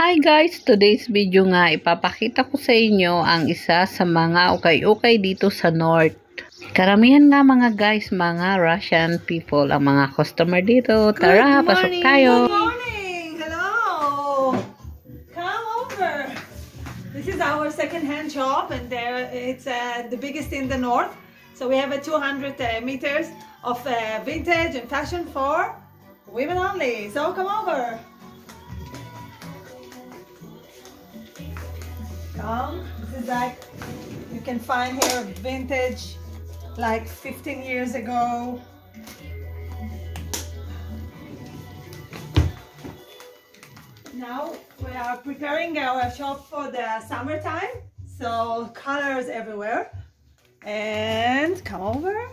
Hi guys! Today's video nga ipapakita ko sa inyo ang isa sa mga ukay-ukay dito sa North. Karamihan nga mga guys, mga Russian people ang mga customer dito. Tara, pasok tayo! Good morning! Hello! Come over! This is our second-hand shop and it's the biggest in the North. So we have 200 meters of vintage and fashion for women only. So come over! This is like, you can find here vintage like 15 years ago. Now we are preparing our shop for the summertime, so colors everywhere. And come over.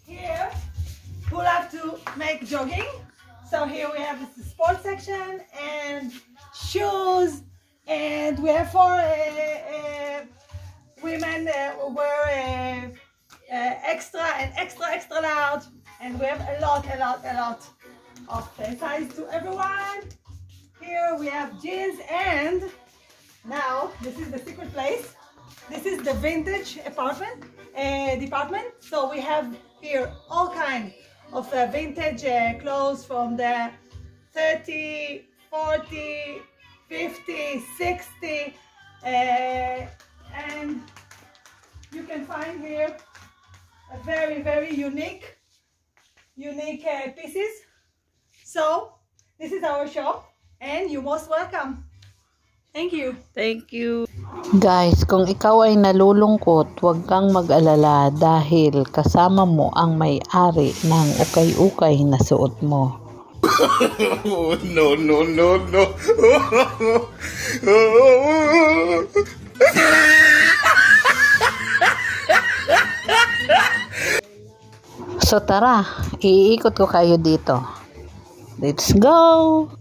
Here we'll have to make jogging. So here we have the sports section and shoes, and we have for women wear extra and extra large, and we have a lot of size to everyone. Here we have jeans, and now this is the secret place. This is the vintage department. So we have here all kinds of vintage clothes from the 30, 40, 50, 60, and you can find here a very unique pieces. So this is our shop and you're most welcome. Thank you. Thank you. Guys, kung ikaw ay nalulungkot, huwag kang mag-alala dahil kasama mo ang may-ari ng ukay-ukay na suot mo. No. So tara, iikot ko kayo dito. Let's go!